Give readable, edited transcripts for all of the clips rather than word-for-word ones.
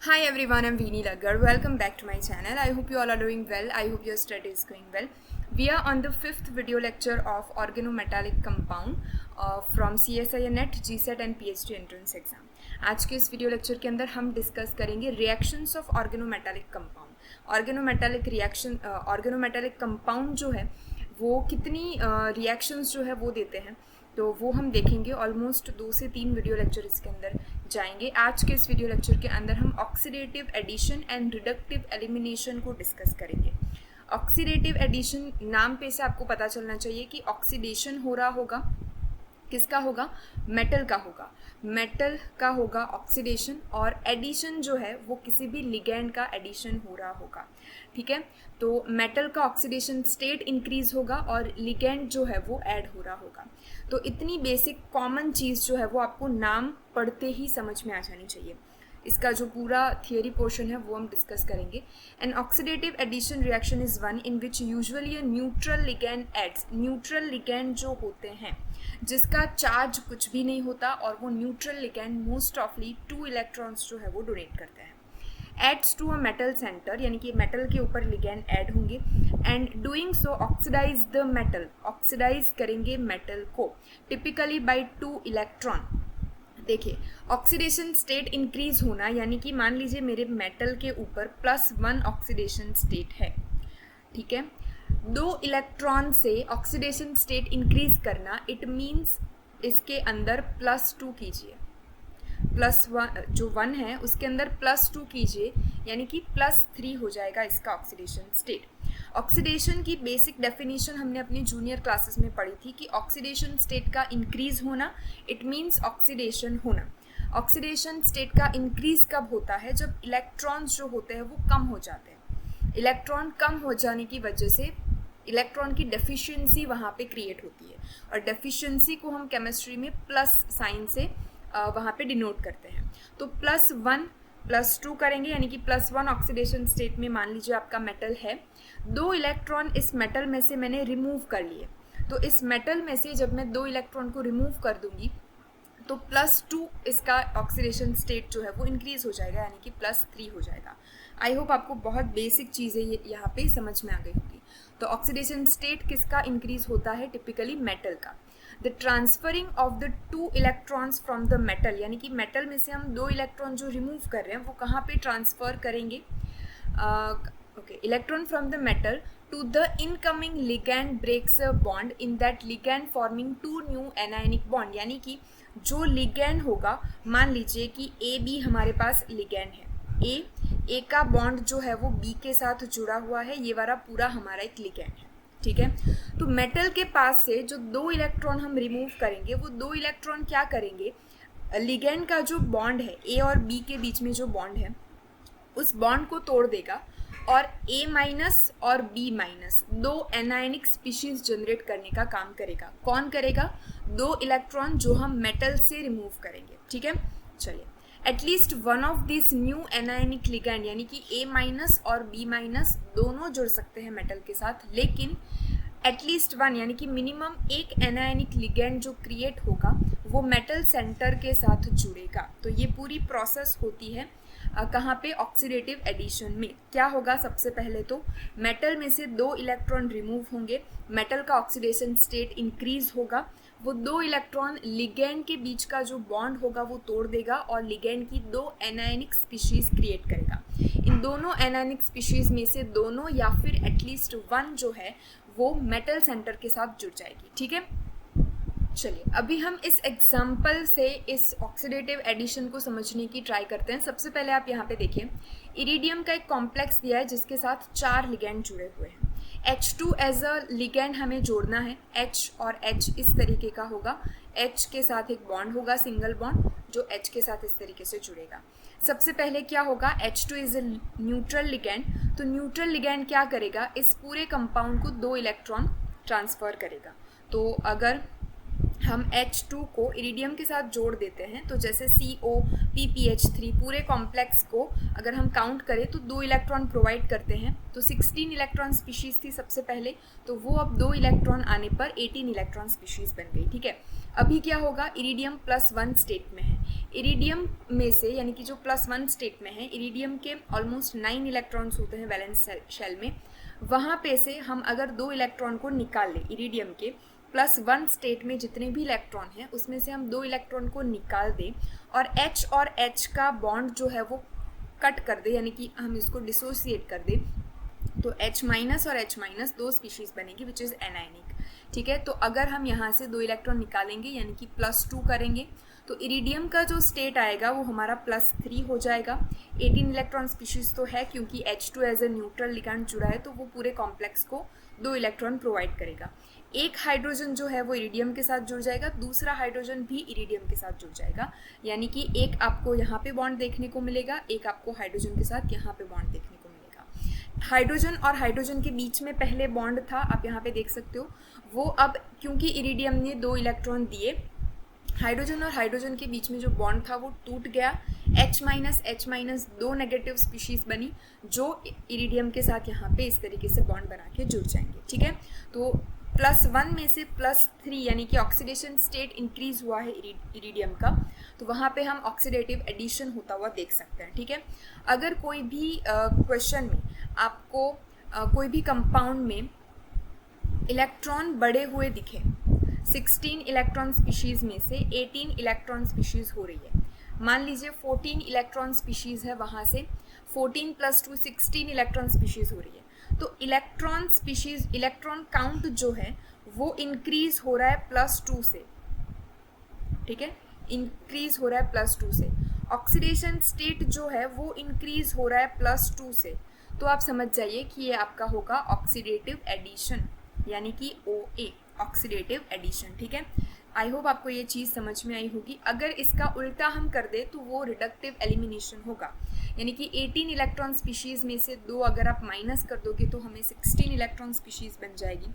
Hi everyone, I'm Veeni Laggar. Welcome back to my channel. I hope you all are doing well. I hope your study is going well. We are on the fifth video lecture of organometallic compound from CSIR NET, GSET and PhD entrance exam. आज के इस video lecture के अंदर हम discuss करेंगे reactions of organometallic compound. Organometallic compound जो है वो कितनी रिएक्शंस जो है वो देते हैं, तो वो हम देखेंगे. ऑलमोस्ट 2 से 3 वीडियो लेक्चर इसके अंदर जाएंगे. आज के इस वीडियो लेक्चर के अंदर हम oxidative addition and reductive elimination को डिस्कस करेंगे. ऑक्सीडेटिव एडिशन नाम पे से आपको पता चलना चाहिए कि ऑक्सीडेशन हो रहा होगा, किसका होगा? मेटल का होगा. मेटल का होगा ऑक्सीडेशन, और एडिशन जो है वो किसी भी लिगैंड का एडिशन हो रहा होगा. ठीक है, तो मेटल का ऑक्सीडेशन स्टेट इंक्रीज होगा और लिगैंड जो है वो ऐड हो रहा होगा. तो इतनी बेसिक कॉमन चीज़ जो है वो आपको नाम पढ़ते ही समझ में आ जानी चाहिए. इसका जो पूरा थियरी पोर्शन है वो हम डिस्कस करेंगे. An oxidative addition reaction is one in which usually a neutral ligand adds. Neutral ligand जो होते हैं जिसका चार्ज कुछ भी नहीं होता, और वो न्यूट्रल लिगैंड मोस्ट ऑफली 2 इलेक्ट्रॉन्स जो है वो डोनेट करते हैं. Adds to a metal centre, यानी कि मेटल के ऊपर लिगैंड ऐड होंगे, and doing so oxidize the metal. Oxidize करेंगे मेटल को टिपिकली बाय 2 इलेक्ट्रॉन. देखिए, ऑक्सीडेशन स्टेट इंक्रीज होना, यानी कि मान लीजिए मेरे मेटल के ऊपर +1 ऑक्सीडेशन स्टेट है. ठीक है, 2 इलेक्ट्रॉन से ऑक्सीडेशन स्टेट इंक्रीज करना, इट मीन्स इसके अंदर +2 कीजिए. +1 जो 1 है उसके अंदर +2 कीजिए, यानी कि +3 हो जाएगा इसका ऑक्सीडेशन स्टेट. ऑक्सीडेशन की बेसिक डेफिनेशन हमने अपनी जूनियर क्लासेस में पढ़ी थी कि ऑक्सीडेशन स्टेट का इंक्रीज होना, इट मीन्स ऑक्सीडेशन होना. ऑक्सीडेशन स्टेट का इंक्रीज कब होता है? जब इलेक्ट्रॉन्स जो होते हैं वो कम हो जाते हैं. इलेक्ट्रॉन कम हो जाने की वजह से इलेक्ट्रॉन की डेफिशिएंसी वहाँ पे क्रिएट होती है, और डेफिशिएंसी को हम केमिस्ट्री में प्लस साइन से वहाँ पे डिनोट करते हैं. तो +1 +2 करेंगे, यानी कि +1 ऑक्सीडेशन स्टेट में मान लीजिए आपका मेटल है. 2 इलेक्ट्रॉन इस मेटल में से मैंने रिमूव कर लिए. तो इस मेटल में से जब मैं 2 इलेक्ट्रॉन को रिमूव कर दूंगी तो +2 इसका ऑक्सीडेशन स्टेट जो है वो इंक्रीज हो जाएगा, यानी कि +3 हो जाएगा. आई होप आपको बहुत बेसिक चीज़ें यहाँ पे समझ में आ गई होगी. तो ऑक्सीडेशन स्टेट किसका इंक्रीज होता है? टिपिकली मेटल का. The transferring of the 2 electrons from the metal, यानी कि मेटल में से हम 2 इलेक्ट्रॉन जो रिमूव कर रहे हैं वो कहाँ पे ट्रांसफ़र करेंगे? Electron from the metal to the incoming ligand breaks a bond in that ligand forming 2 new anionic bond. यानी कि जो ligand होगा, मान लीजिए कि AB हमारे पास ligand है, A का बॉन्ड जो है वो B के साथ जुड़ा हुआ है, ये वाला पूरा हमारा एक ligand है. ठीक है, तो मेटल के पास से जो 2 इलेक्ट्रॉन हम रिमूव करेंगे वो 2 इलेक्ट्रॉन क्या करेंगे? लिगैंड का जो बॉन्ड है A और B के बीच में जो बॉन्ड है उस बॉन्ड को तोड़ देगा, और A- और B- 2 एनायनिक स्पीशीज जनरेट करने का काम करेगा. कौन करेगा? 2 इलेक्ट्रॉन जो हम मेटल से रिमूव करेंगे. ठीक है, चलिए. At least one of this new anionic ligand, यानी कि A- और B- दोनों जुड़ सकते हैं मेटल के साथ, लेकिन एटलीस्ट 1 यानी कि मिनिमम एक एनायनिक लिगैंड जो क्रिएट होगा वो मेटल सेंटर के साथ जुड़ेगा. तो ये पूरी प्रोसेस होती है कहाँ पे? ऑक्सीडेटिव एडिशन में. क्या होगा? सबसे पहले तो मेटल में से 2 इलेक्ट्रॉन रिमूव होंगे, मेटल का ऑक्सीडेशन स्टेट इंक्रीज होगा, वो 2 इलेक्ट्रॉन लिगैंड के बीच का जो बॉन्ड होगा वो तोड़ देगा और लिगैंड की 2 एनायनिक स्पीशीज क्रिएट करेगा. इन दोनों एनायनिक स्पीशीज में से दोनों या फिर एटलीस्ट 1 जो है वो मेटल सेंटर के साथ जुड़ जाएगी. ठीक है, चलिए अभी हम इस एग्जाम्पल से इस ऑक्सीडेटिव एडिशन को समझने की ट्राई करते हैं. सबसे पहले आप यहाँ पे देखिए, इरिडियम का एक कॉम्प्लेक्स दिया है जिसके साथ 4 लिगैंड जुड़े हुए हैं. H2 एज अ लिगैंड हमें जोड़ना है. H और H इस तरीके का होगा. H के साथ एक बॉन्ड होगा, सिंगल बॉन्ड, जो H के साथ इस तरीके से जुड़ेगा. सबसे पहले क्या होगा? H2 is a neutral ligand. तो न्यूट्रल लिगैंड क्या करेगा? इस पूरे कंपाउंड को 2 इलेक्ट्रॉन ट्रांसफ़र करेगा. तो अगर हम H2 को इरिडियम के साथ जोड़ देते हैं तो जैसे COPPH3 पूरे कॉम्प्लेक्स को अगर हम काउंट करें तो 2 इलेक्ट्रॉन प्रोवाइड करते हैं. तो 16 इलेक्ट्रॉन स्पीशीज़ थी सबसे पहले, तो वो अब 2 इलेक्ट्रॉन आने पर 18 इलेक्ट्रॉन स्पीशीज़ बन गई. ठीक है, अभी क्या होगा? इरिडियम +1 स्टेट में है. इरिडियम में से यानी कि जो +1 स्टेट में है, इरिडियम के ऑलमोस्ट 9 इलेक्ट्रॉन्स होते हैं वैलेंस शेल में, वहाँ पे से हम अगर 2 इलेक्ट्रॉन को निकाल लें इरिडियम के +1 स्टेट में जितने भी इलेक्ट्रॉन हैं उसमें से हम 2 इलेक्ट्रॉन को निकाल दें और H का बॉन्ड जो है वो कट कर दे, यानी कि हम इसको डिसोसिएट कर दे, तो H- और H- दो स्पीशीज बनेगी विच इज़ एनायनिक। ठीक है, तो अगर हम यहाँ से 2 इलेक्ट्रॉन निकालेंगे यानी कि +2 करेंगे तो इरिडियम का जो स्टेट आएगा वो हमारा +3 हो जाएगा। 18 इलेक्ट्रॉन स्पीशीज तो है क्योंकि H2 as a neutral ligand जुड़ा है तो वो पूरे कॉम्प्लेक्स को 2 इलेक्ट्रॉन प्रोवाइड करेगा। एक हाइड्रोजन जो है वो इरिडियम के साथ जुड़ जाएगा, दूसरा हाइड्रोजन भी इरिडियम के साथ जुड़ जाएगा, यानी कि एक आपको यहाँ पे बॉन्ड देखने को मिलेगा, एक आपको हाइड्रोजन के साथ यहाँ पे बॉन्ड देखने को मिलेगा। हाइड्रोजन और हाइड्रोजन के बीच में पहले बॉन्ड था, आप यहाँ पे देख सकते हो, वो अब क्योंकि इरिडियम ने 2 इलेक्ट्रॉन दिए, हाइड्रोजन और हाइड्रोजन के बीच में जो बॉन्ड था वो टूट गया। H- दो नेगेटिव स्पीशीज बनी जो इरिडियम के साथ यहाँ पे इस तरीके से बॉन्ड बना के जुड़ जाएंगे। ठीक है, तो +1 में से +3 यानी कि ऑक्सीडेशन स्टेट इंक्रीज हुआ है इरिडियम का, तो वहाँ पे हम ऑक्सीडेटिव एडिशन होता हुआ देख सकते हैं। ठीक है, अगर कोई भी क्वेश्चन में आपको कोई भी कंपाउंड में इलेक्ट्रॉन बढ़े हुए दिखे, 16 इलेक्ट्रॉन स्पीशीज़ में से 18 इलेक्ट्रॉन स्पीशीज़ हो रही है, मान लीजिए 14 इलेक्ट्रॉन स्पीशीज़ है, वहाँ से 14 + 2 16 इलेक्ट्रॉन स्पीशीज़ हो रही है, तो इलेक्ट्रॉन काउंट जो है वो इंक्रीज हो रहा है +2 से। ठीक है, इंक्रीज हो रहा है +2 से। ऑक्सीडेशन स्टेट जो है वो इंक्रीज हो रहा है +2 से, तो आप समझ जाइए कि ये आपका होगा ऑक्सीडेटिव एडिशन, यानी कि OA, ऑक्सीडेटिव एडिशन। ठीक है, आई होप आपको ये चीज़ समझ में आई होगी। अगर इसका उल्टा हम कर दे तो वो रिडक्टिव एलिमिनेशन होगा, यानी कि 18 इलेक्ट्रॉन स्पीशीज़ में से 2 अगर आप माइनस कर दोगे तो हमें 16 इलेक्ट्रॉन स्पीशीज़ बन जाएगी।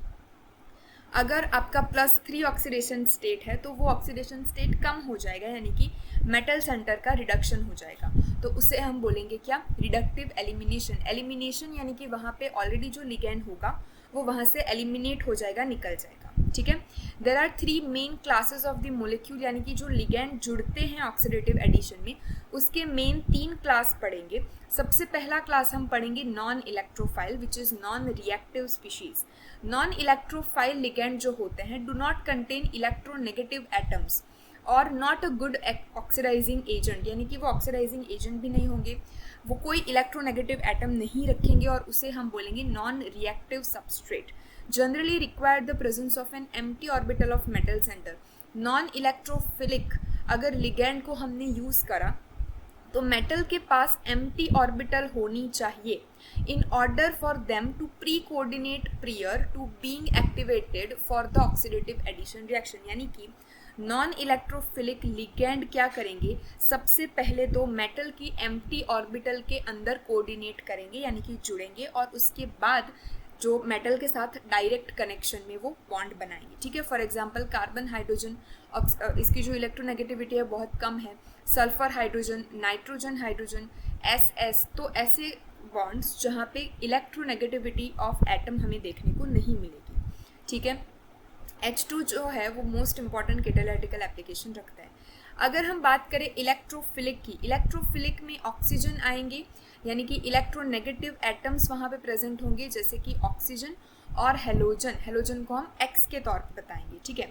अगर आपका +3 ऑक्सीडेशन स्टेट है तो वो ऑक्सीडेशन स्टेट कम हो जाएगा, यानी कि मेटल सेंटर का रिडक्शन हो जाएगा, तो उसे हम बोलेंगे क्या, रिडक्टिव एलिमिनेशन। एलिमिनेशन यानी कि वहाँ पे ऑलरेडी जो लिगैंड होगा वो वहाँ से एलिमिनेट हो जाएगा, निकल जाएगा। ठीक है, there are 3 main classes of the molecule, यानी कि जो लिगैंड जुड़ते हैं ऑक्सीडेटिव एडिशन में उसके मेन 3 क्लास पढ़ेंगे। सबसे पहला क्लास हम पढ़ेंगे non electrophile which is non reactive species. Non electrophile ligand जो होते हैं do not contain electronegative atoms और not a good oxidizing agent, यानी कि वो ऑक्सीडाइजिंग एजेंट भी नहीं होंगे, वो कोई इलेक्ट्रोनेगेटिव एटम नहीं रखेंगे, और उसे हम बोलेंगे non reactive substrate. Generally require the presence of an empty orbital of metal centre. Non electrophilic अगर लिगैंड को हमने यूज़ करा तो मेटल के पास एम्प्टी ऑर्बिटल होनी चाहिए in order for them to pre coordinate prior to being activated for the oxidative addition reaction. यानी कि नॉन इलेक्ट्रोफिलिक लिगैंड क्या करेंगे, सबसे पहले तो मेटल की एम्प्टी ऑर्बिटल के अंदर कोऑर्डिनेट करेंगे, यानी कि जुड़ेंगे, और उसके बाद जो मेटल के साथ डायरेक्ट कनेक्शन में वो बॉन्ड बनाएंगे। ठीक है, फॉर एग्जांपल कार्बन हाइड्रोजन, इसकी जो इलेक्ट्रोनेगेटिविटी है बहुत कम है, sulphur hydrogen, nitrogen hydrogen, SS, तो ऐसे बॉन्ड्स जहाँ पे इलेक्ट्रोनेगेटिविटी ऑफ एटम हमें देखने को नहीं मिलेगी। ठीक है, H2 जो है वो मोस्ट इंपॉर्टेंट कैटालिटिकल एप्लीकेशन रखता है। अगर हम बात करें इलेक्ट्रोफिलिक की, इलेक्ट्रोफिलिक में ऑक्सीजन आएंगे, यानी कि इलेक्ट्रोनेगेटिव एटम्स वहाँ पे प्रेजेंट होंगे, जैसे कि ऑक्सीजन और हेलोजन। हेलोजन को हम X के तौर पे बताएंगे। ठीक है,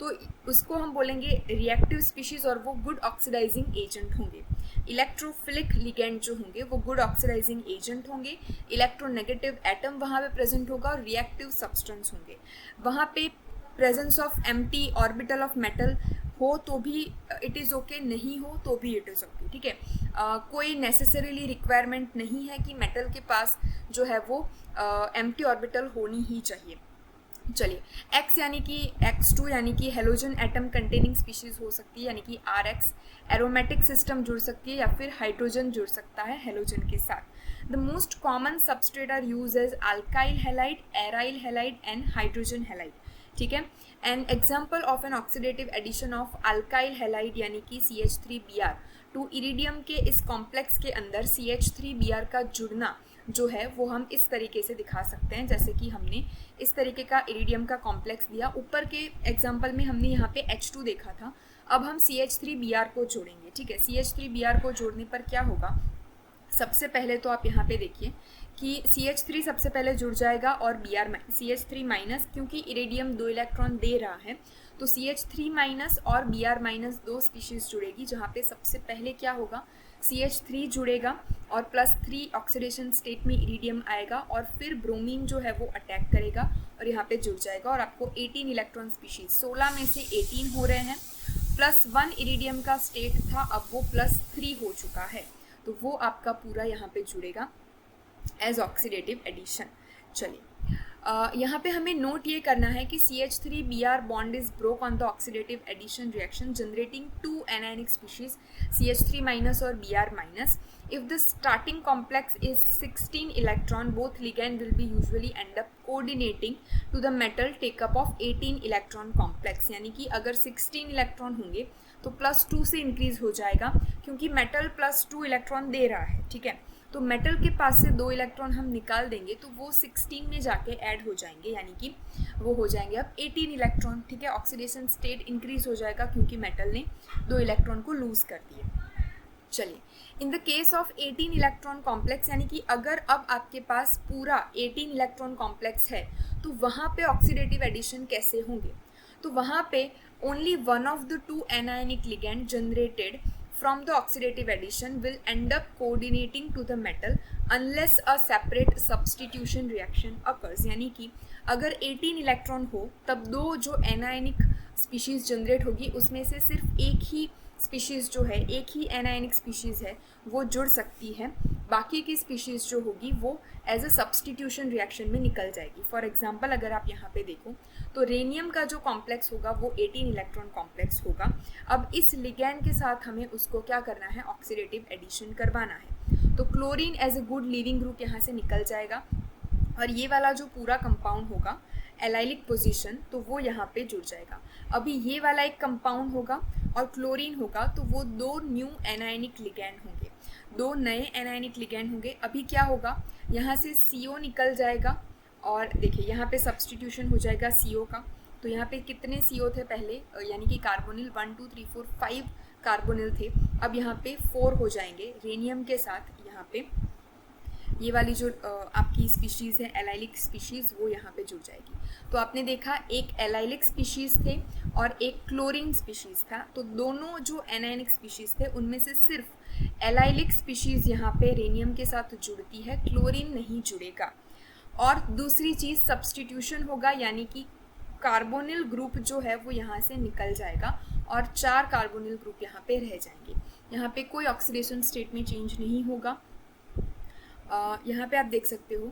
तो उसको हम बोलेंगे रिएक्टिव स्पीशीज़ और वो गुड ऑक्सीडाइजिंग एजेंट होंगे। इलेक्ट्रोफिलिक लिगैंड जो होंगे वो गुड ऑक्सीडाइजिंग एजेंट होंगे, इलेक्ट्रोनेगेटिव एटम वहाँ पे प्रेजेंट होगा और रिएक्टिव सब्सटेंस होंगे। वहाँ पे presence of empty orbital of metal हो तो भी इट इज़ ओके, नहीं हो तो भी इट इज़ ओके। ठीक है, कोई नेसेसरीली रिक्वायरमेंट नहीं है कि मेटल के पास जो है वो एम्प्टी ऑर्बिटल होनी ही चाहिए। चलिए, X यानी कि X2 यानी कि हेलोजन एटम कंटेनिंग स्पीशीज़ हो सकती है, यानी कि RX, एरोमेटिक सिस्टम जुड़ सकती है, या फिर हाइड्रोजन जुड़ सकता है हेलोजन के साथ। The most common substrate are use as alkyl halide, aryl halide and hydrogen halide. ठीक है, an example of an oxidative addition of alkyl halide यानी कि CH3Br टू इरिडियम के इस कॉम्प्लेक्स के अंदर CH3Br का जुड़ना जो है वो हम इस तरीके से दिखा सकते हैं, जैसे कि हमने इस तरीके का इरिडियम का कॉम्प्लेक्स दिया। ऊपर के एग्जाम्पल में हमने यहाँ पे H2 देखा था, अब हम CH3Br को जोड़ेंगे, ठीक है। CH3Br को जोड़ने पर क्या होगा, सबसे पहले तो आप यहाँ पे देखिए कि CH3 सबसे पहले जुड़ जाएगा और CH3 माइनस, क्योंकि इरेडियम 2 इलेक्ट्रॉन दे रहा है तो CH3 माइनस और Br माइनस 2 स्पीशीज जुड़ेगी, जहाँ पे सबसे पहले क्या होगा, CH3 जुड़ेगा और +3 ऑक्सीडेशन स्टेट में इरिडियम आएगा और फिर ब्रोमीन जो है वो अटैक करेगा और यहाँ पे जुड़ जाएगा और आपको 18 इलेक्ट्रॉन स्पीशीज, 16 में से 18 हो रहे हैं, +1 इरिडियम का स्टेट था, अब वो +3 हो चुका है, तो वो आपका पूरा यहाँ पे जुड़ेगा एज ऑक्सीडेटिव एडिशन। चलिए यहाँ पे हमें नोट ये करना है कि CH3Br bond is broke on the oxidative addition reaction generating 2 anionic species CH3 minus और Br minus. If the starting complex is 16 electron, both ligand will be usually end up coordinating to the metal take up of 18 electron complex, यानी कि अगर 16 electron होंगे तो +2 से increase हो जाएगा क्योंकि मेटल +2 इलेक्ट्रॉन दे रहा है, ठीक है। तो मेटल के पास से 2 इलेक्ट्रॉन हम निकाल देंगे तो वो 16 में जाके ऐड हो जाएंगे, यानी कि वो हो जाएंगे अब 18 इलेक्ट्रॉन, ठीक है। ऑक्सीडेशन स्टेट इंक्रीज हो जाएगा क्योंकि मेटल ने 2 इलेक्ट्रॉन को लूज कर दिए। चलिए, in the case of 18 electron complex, यानी कि अगर अब आपके पास पूरा 18 इलेक्ट्रॉन कॉम्प्लेक्स है तो वहाँ पे ऑक्सीडेटिव एडिशन कैसे होंगे, तो वहाँ पे only one of the 2 anionic ligand generated from the oxidative addition will end up coordinating to the metal unless a separate substitution reaction occurs, यानी कि अगर 18 इलेक्ट्रॉन हो तब 2 जो एनायनिक स्पीशीज़ जनरेट होगी उसमें से सिर्फ एक ही स्पीशीज़ जो है, एक ही एनायनिक स्पीशीज़ है वो जुड़ सकती है, बाकी की स्पीशीज़ जो होगी वो एज अ सब्सटीट्यूशन रिएक्शन में निकल जाएगी। फॉर एग्जांपल अगर आप यहाँ पे देखो तो रेनियम का जो कॉम्प्लेक्स होगा वो 18 इलेक्ट्रॉन कॉम्प्लेक्स होगा। अब इस लिगैंड के साथ हमें उसको क्या करना है, ऑक्सीडेटिव एडिशन करवाना है। तो chlorine as a good leaving group यहाँ से निकल जाएगा और ये वाला जो पूरा कंपाउंड होगा एलाइलिक पोजीशन तो वो यहाँ पे जुड़ जाएगा। अभी ये वाला एक कंपाउंड होगा और क्लोरीन होगा तो वो 2 न्यू एनायनिक लिगैंड होंगे, 2 नए एनायनिक लिगैंड होंगे। अभी क्या होगा, यहाँ से CO निकल जाएगा और देखिए यहाँ पे सब्सटीट्यूशन हो जाएगा CO का। तो यहाँ पे कितने CO थे पहले, यानी कि कार्बोनिल 1 2 3 4 5 कार्बोनिल थे, अब यहाँ पे 4 हो जाएंगे रेनियम के साथ। यहाँ पे ये वाली जो आपकी स्पीशीज़ है एलाइलिक स्पीशीज़ वो यहाँ पे जुड़ जाएगी। तो आपने देखा एक एलाइलिक स्पीशीज़ थे और एक क्लोरीन स्पीशीज़ था, तो दोनों जो एनायनिक स्पीशीज़ थे उनमें से सिर्फ एलाइलिक स्पीशीज़ यहाँ पे रेनियम के साथ जुड़ती है, क्लोरीन नहीं जुड़ेगा। और दूसरी चीज़ सब्सटीट्यूशन होगा, यानी कि कार्बोनिल ग्रुप जो है वो यहाँ से निकल जाएगा और 4 कार्बोनिल ग्रुप यहाँ पे रह जाएंगे। यहाँ पे कोई ऑक्सीडेशन स्टेट में चेंज नहीं होगा। यहाँ पे आप देख सकते हो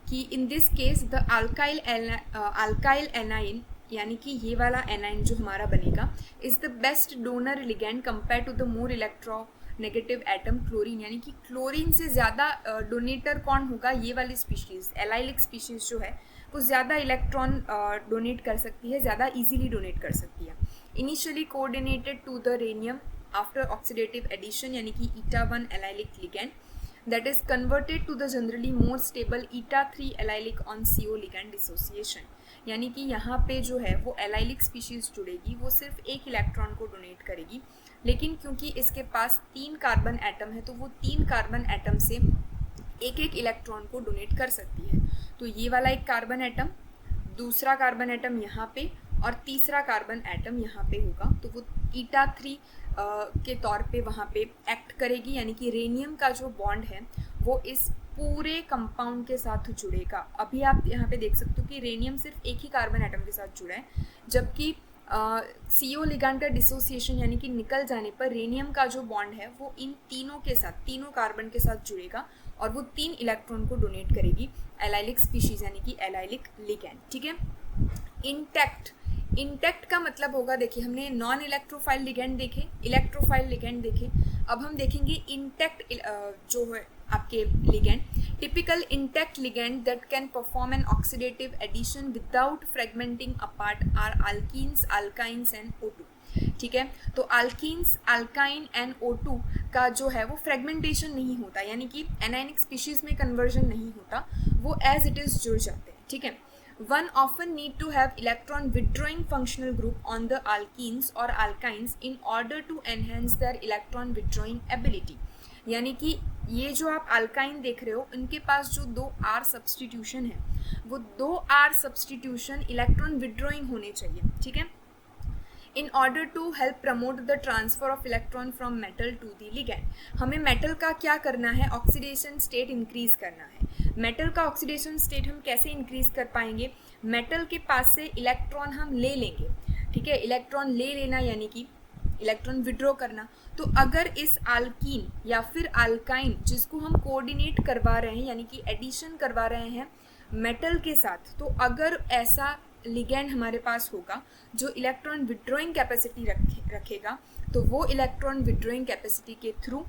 कि in this case the alkyl anion, यानी कि ये वाला एनाइन जो हमारा बनेगा is the best donor ligand compare to the more electronegative atom chlorine, यानी कि क्लोरीन से ज़्यादा डोनेटर कौन होगा, ये वाली स्पीशीज़ एलाइलिक स्पीशीज़ जो है वो ज़्यादा इलेक्ट्रॉन डोनेट कर सकती है, ज़्यादा इजीली डोनेट कर सकती है। Initially coordinated to the rhenium after oxidative addition, यानी कि eta1 allylic ligand that is converted to the generally more stable eta3 allylic on CO ligand dissociation, यानी कि यहाँ पे जो है वो एलाइलिक स्पीशीज़ जुड़ेगी, वो सिर्फ एक इलेक्ट्रॉन को डोनेट करेगी, लेकिन क्योंकि इसके पास 3 कार्बन एटम है तो वो 3 कार्बन एटम से एक एक इलेक्ट्रॉन को डोनेट कर सकती है। तो ये वाला एक कार्बन एटम, दूसरा कार्बन एटम यहाँ पे और तीसरा कार्बन एटम यहाँ पे होगा, तो वो eta3 के तौर पे वहाँ पे एक्ट करेगी, यानी कि रेनियम का जो बॉन्ड है वो इस पूरे कंपाउंड के साथ जुड़ेगा। अभी आप यहाँ पे देख सकते हो कि रेनियम सिर्फ एक ही कार्बन एटम के साथ जुड़ा है, जबकि CO लिगैंड का डिसोसिएशन यानी कि निकल जाने पर रेनियम का जो बॉन्ड है वो इन तीनों के साथ, तीनों कार्बन के साथ जुड़ेगा और वो 3 इलेक्ट्रॉन को डोनेट करेगी एलाइलिक स्पीशीज़ यानी कि एलाइलिक लिगैंड, ठीक है। इंटैक्ट का मतलब होगा, देखिए हमने नॉन इलेक्ट्रोफाइल लिगैंड देखे, इलेक्ट्रोफाइल लिगैंड देखे, अब हम देखेंगे इंटैक्ट जो है आपके ligand. Typical intact ligand that can perform an oxidative addition without fragmenting apart are alkenes, alkynes and O2, ठीक है। तो अल्कीन्स, अल्काइन एंड O2 का जो है वो फ्रेगमेंटेशन नहीं होता, यानी कि एनायनिक स्पीशीज़ में कन्वर्जन नहीं होता, वो एज इट इज़ जुड़ जाते हैं, ठीक है। One often need to have electron withdrawing functional group on the alkenes or alkynes in order to enhance their electron withdrawing ability. यानी कि ये जो आप अल्काइन देख रहे हो इनके पास जो 2 R सब्सटीट्यूशन है वो 2 R सब्सटीट्यूशन इलेक्ट्रॉन विड्रॉइंग होने चाहिए, ठीक है, in order to help promote the transfer of electron from metal to the ligand. हमें मेटल का क्या करना है, ऑक्सीडेशन स्टेट इंक्रीज करना है. मेटल का ऑक्सीडेशन स्टेट हम कैसे इंक्रीज कर पाएंगे, मेटल के पास से इलेक्ट्रॉन हम ले लेंगे, ठीक है, इलेक्ट्रॉन ले लेना यानी कि इलेक्ट्रॉन विड्रॉ करना. तो अगर इस अल्कीन या फिर अल्काइन जिसको हम कोऑर्डिनेट करवा रहे हैं यानी कि एडिशन करवा रहे हैं मेटल के साथ, तो अगर ऐसा लिगैंड हमारे पास होगा जो इलेक्ट्रॉन विड्रॉइंग कैपेसिटी रखेगा, तो वो इलेक्ट्रॉन विड्रॉइंग कैपेसिटी के थ्रू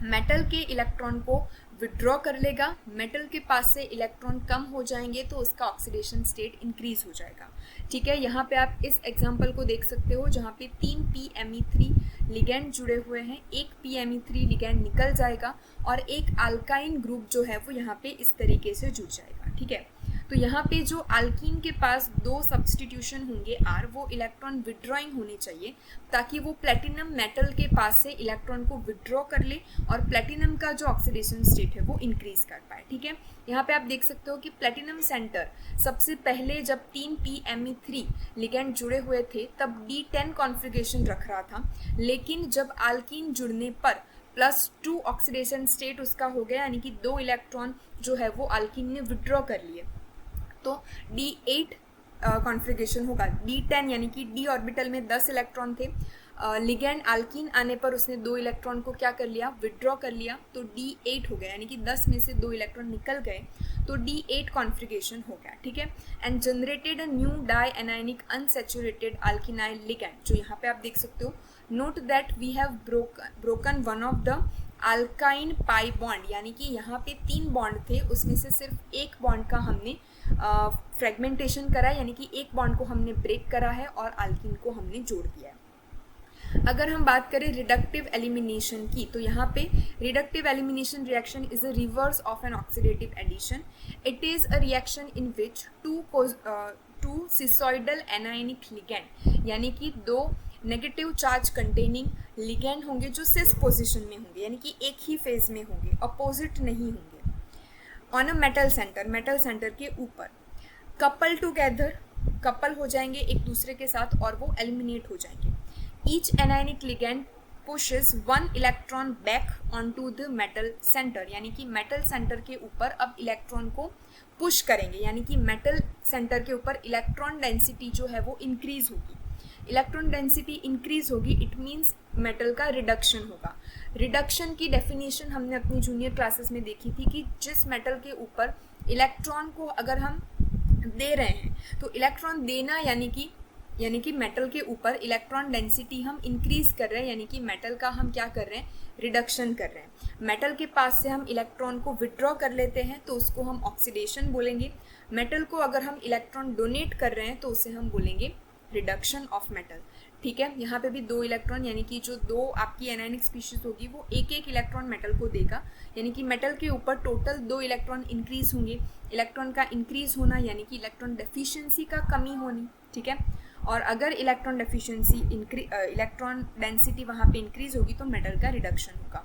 मेटल के इलेक्ट्रॉन को विड्रॉ कर लेगा. मेटल के पास से इलेक्ट्रॉन कम हो जाएंगे तो उसका ऑक्सीडेशन स्टेट इंक्रीज हो जाएगा, ठीक है. यहाँ पे आप इस एग्जांपल को देख सकते हो जहाँ पे 3 PMe3 लिगैंड जुड़े हुए हैं, एक PMe3 लिगैंड निकल जाएगा और एक अल्काइन ग्रुप जो है वो यहाँ पे इस तरीके से जुड़ जाएगा, ठीक है. तो यहाँ पे जो अल्कीन के पास 2 सब्सटीट्यूशन होंगे R, वो इलेक्ट्रॉन विड्रॉइंग होने चाहिए ताकि वो प्लेटिनम मेटल के पास से इलेक्ट्रॉन को विड्रॉ कर ले और प्लेटिनम का जो ऑक्सीडेशन स्टेट है वो इंक्रीज कर पाए, ठीक है. यहाँ पे आप देख सकते हो कि प्लेटिनम सेंटर सबसे पहले जब 3 PMe3 लिगैंड जुड़े हुए थे तब D10 कॉन्फ़िगरेशन रख रहा था, लेकिन जब अल्कीन जुड़ने पर +2 ऑक्सीडेशन स्टेट उसका हो गया यानी कि 2 इलेक्ट्रॉन जो है वो अल्कीन ने विड्रॉ कर लिए, तो D8 कॉन्फ़िगरेशन होगा. D10 यानी कि D ऑर्बिटल में 10 इलेक्ट्रॉन थे, लिगैंड अल्कीन आने पर उसने 2 इलेक्ट्रॉन को क्या कर लिया, विड्रॉ कर लिया, तो D8 हो गया यानी कि 10 में से 2 इलेक्ट्रॉन निकल गए तो D8 कॉन्फ़िगरेशन हो गया, ठीक है. And generated a new di anionic unsaturated alkynyl ligand, जो यहाँ पे आप देख सकते हो. Note that we have broken one of the alkyne pi bond, यानी कि यहाँ पे 3 बॉन्ड थे उसमें से सिर्फ एक बॉन्ड का हमने फ्रेगमेंटेशन करा है यानी कि एक बॉन्ड को हमने ब्रेक करा है और अल्कीन को हमने जोड़ दिया है. अगर हम बात करें रिडक्टिव एलिमिनेशन की, तो यहाँ पे reductive elimination reaction is a reverse of an oxidative addition. It is a reaction in which two cisoidal anionic ligand यानी कि 2 नेगेटिव चार्ज कंटेनिंग लिगैंड होंगे जो सिस पोजिशन में होंगे यानी कि एक ही फेज में होंगे, अपोजिट नहीं होंगे, ऑन अ मेटल सेंटर के ऊपर कपल टुगेदर, कपल हो जाएंगे एक दूसरे के साथ और वो एलिमिनेट हो जाएंगे. Each anionic ligand pushes 1 electron back onto the metal centre यानी कि मेटल सेंटर के ऊपर अब इलेक्ट्रॉन को पुश करेंगे यानी कि मेटल सेंटर के ऊपर इलेक्ट्रॉन डेंसिटी जो है वो इंक्रीज होगी. इलेक्ट्रॉन डेंसिटी इंक्रीज होगी, इट मीन्स मेटल का रिडक्शन होगा. रिडक्शन की डेफिनेशन हमने अपनी जूनियर क्लासेस में देखी थी कि जिस मेटल के ऊपर इलेक्ट्रॉन को अगर हम दे रहे हैं तो इलेक्ट्रॉन देना यानी कि मेटल के ऊपर इलेक्ट्रॉन डेंसिटी हम इंक्रीज कर रहे हैं यानी कि मेटल का हम क्या कर रहे हैं, रिडक्शन कर रहे हैं. मेटल के पास से हम इलेक्ट्रॉन को विड्रॉ कर लेते हैं तो उसको हम ऑक्सीडेशन बोलेंगे. मेटल को अगर हम इलेक्ट्रॉन डोनेट कर रहे हैं तो उसे हम बोलेंगे रिडक्शन ऑफ मेटल, ठीक है. यहाँ पे भी 2 इलेक्ट्रॉन यानी कि जो 2 आपकी एनायनिक स्पीशीज होगी वो एक इलेक्ट्रॉन मेटल को देगा यानी कि मेटल के ऊपर टोटल 2 इलेक्ट्रॉन इंक्रीज होंगे. इलेक्ट्रॉन का इंक्रीज होना यानी कि इलेक्ट्रॉन डेफिशिएंसी का कमी होनी, ठीक है. और अगर इलेक्ट्रॉन डेंसिटी वहाँ पे इंक्रीज होगी तो मेटल का रिडक्शन होगा.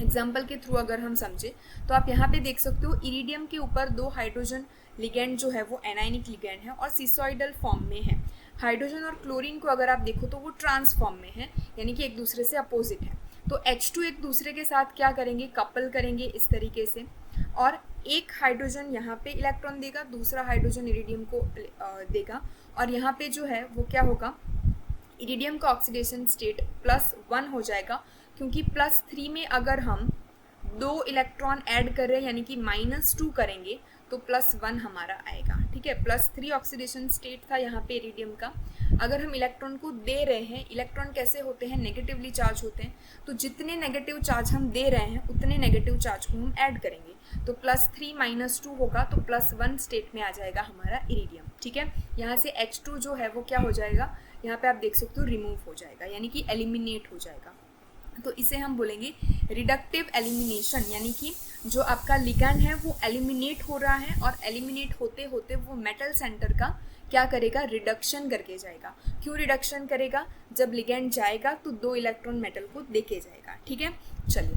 एग्जाम्पल के थ्रू अगर हम समझे तो आप यहाँ पे देख सकते हो इरिडियम के ऊपर 2 हाइड्रोजन लिगैंड जो है वो एनायनिक लिगैंड है और सिसॉइडल फॉर्म में है. हाइड्रोजन और क्लोरीन को अगर आप देखो तो वो ट्रांस फॉर्म में है यानी कि एक दूसरे से अपोजिट है. तो H2 एक दूसरे के साथ क्या करेंगे, कपल करेंगे इस तरीके से, और एक हाइड्रोजन यहाँ पे इलेक्ट्रॉन देगा, दूसरा हाइड्रोजन इरिडियम को देगा और यहाँ पे जो है वो क्या होगा, इरिडियम का ऑक्सीडेशन स्टेट +1 हो जाएगा क्योंकि +3 में अगर हम 2 इलेक्ट्रॉन ऐड कर रहे हैं यानी कि -2 करेंगे तो +1 हमारा आएगा, ठीक है. +3 ऑक्सीडेशन स्टेट था यहाँ पे इरिडियम का. अगर हम इलेक्ट्रॉन को दे रहे हैं, इलेक्ट्रॉन कैसे होते हैं, नेगेटिवली चार्ज होते हैं, तो जितने नेगेटिव चार्ज हम दे रहे हैं उतने नेगेटिव चार्ज को हम ऐड करेंगे तो +3 - 2 होगा तो +1 स्टेट में आ जाएगा हमारा इरिडियम, ठीक है. यहाँ से H2 जो है वो क्या हो जाएगा, यहाँ पे आप देख सकते हो रिमूव हो जाएगा यानी कि एलिमिनेट हो जाएगा. तो इसे हम बोलेंगे रिडक्टिव एलिमिनेशन, यानी कि जो आपका लिगैंड है वो एलिमिनेट हो रहा है और एलिमिनेट होते होते वो मेटल सेंटर का क्या करेगा, रिडक्शन करके जाएगा। क्यों रिडक्शन करेगा, जब लिगैंड जाएगा तो 2 इलेक्ट्रॉन मेटल को देके जाएगा। ठीक है, चलिए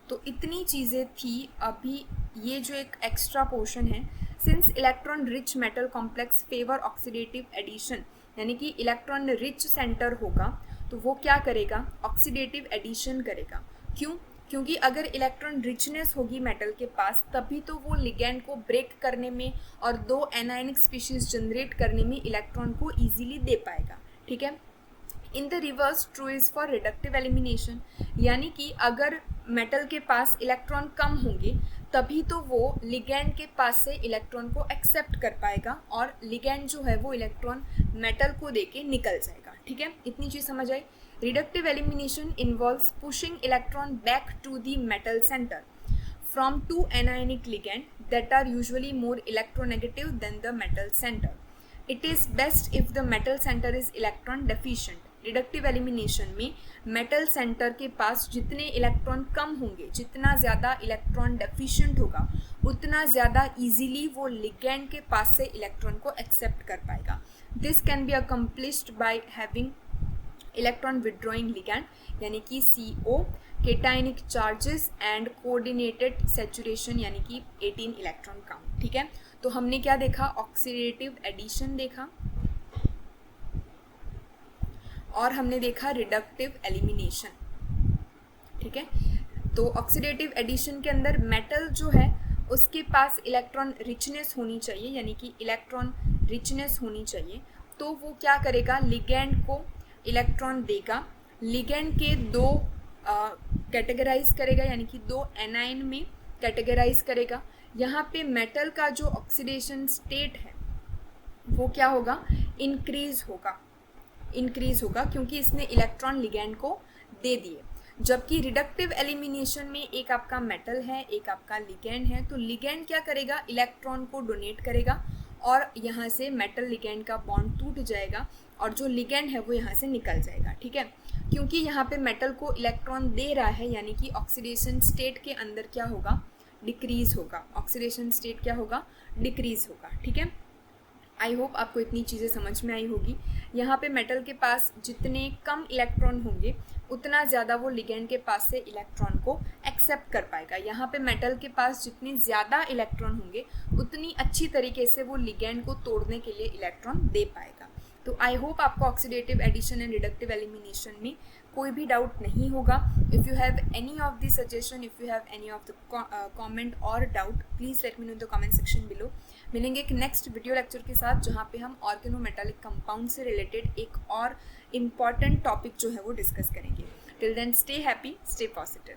तो इतनी चीज़ें थी। अभी ये जो एक एक्स्ट्रा पोर्शन है, since electron rich metal complex favour oxidative addition, यानी कि इलेक्ट्रॉन रिच सेंटर होगा तो वो क्या करेगा, ऑक्सीडेटिव एडिशन करेगा। क्यों, क्योंकि अगर इलेक्ट्रॉन रिचनेस होगी मेटल के पास तभी तो वो लिगैंड को ब्रेक करने में और 2 एनायनिक स्पीशीज जनरेट करने में इलेक्ट्रॉन को ईजिली दे पाएगा। ठीक है, in the reverse true is for reductive elimination, यानी कि अगर मेटल के पास इलेक्ट्रॉन कम होंगे तभी तो वो लिगैंड के पास से इलेक्ट्रॉन को एक्सेप्ट कर पाएगा और लिगैंड जो है वो इलेक्ट्रॉन मेटल को देके निकल जाएगा। ठीक है, इतनी चीज़ समझ आई। Reductive elimination involves pushing electron back to the metal centre from 2 anionic ligand that are usually more electronegative than the metal center. It is best if the metal center is electron deficient. Reductive elimination में metal centre के पास जितने electron कम होंगे, जितना ज़्यादा electron deficient होगा उतना ज़्यादा easily वो लिगैंड के पास से इलेक्ट्रॉन को एक्सेप्ट कर पाएगा। This can be accomplished by having electron withdrawing ligand, यानी कि CO, केटाइनिक charges and coordinated saturation, यानी कि 18 इलेक्ट्रॉन काउंट। ठीक है, तो हमने क्या देखा, ऑक्सीडेटिव एडिशन देखा और हमने देखा रिडक्टिव एलिमिनेशन। ठीक है, तो ऑक्सीडेटिव एडिशन के अंदर मेटल जो है उसके पास इलेक्ट्रॉन रिचनेस होनी चाहिए, यानी कि इलेक्ट्रॉन रिचनेस होनी चाहिए, तो वो क्या करेगा, लिगैंड को इलेक्ट्रॉन देगा, लिगैंड के 2 कैटेगराइज करेगा, यानी कि 2 एनाइन में कैटेगराइज करेगा। यहाँ पे मेटल का जो ऑक्सीडेशन स्टेट है वो क्या होगा, इंक्रीज होगा क्योंकि इसने इलेक्ट्रॉन लिगैंड को दे दिए। जबकि रिडक्टिव एलिमिनेशन में एक आपका मेटल है, एक आपका लिगैंड है, तो लिगैंड क्या करेगा, इलेक्ट्रॉन को डोनेट करेगा और यहाँ से मेटल लिगैंड का बॉन्ड टूट जाएगा और जो लिगैंड है वो यहाँ से निकल जाएगा। ठीक है, क्योंकि यहाँ पे मेटल को इलेक्ट्रॉन दे रहा है, यानी कि ऑक्सीडेशन स्टेट के अंदर क्या होगा, डिक्रीज होगा, ऑक्सीडेशन स्टेट क्या होगा, डिक्रीज होगा। ठीक है, आई होप आपको इतनी चीज़ें समझ में आई होगी। यहाँ पे मेटल के पास जितने कम इलेक्ट्रॉन होंगे उतना ज़्यादा वो लिगैंड के पास से इलेक्ट्रॉन को एक्सेप्ट कर पाएगा। यहाँ पे मेटल के पास जितने ज़्यादा इलेक्ट्रॉन होंगे उतनी अच्छी तरीके से वो लिगैंड को तोड़ने के लिए इलेक्ट्रॉन दे पाएगा। तो आई होप आपको oxidative addition and reductive elimination में कोई भी डाउट नहीं होगा। If you have any of the suggestion, if you have any of the comment और doubt, please let me know in the comment section below. मिलेंगे एक next video lecture के साथ जहाँ पे हम ऑर्गेनोमेटालिक कंपाउंड से रिलेटेड एक और इम्पॉर्टेंट टॉपिक जो है वो डिस्कस करेंगे। Till then stay happy, stay positive.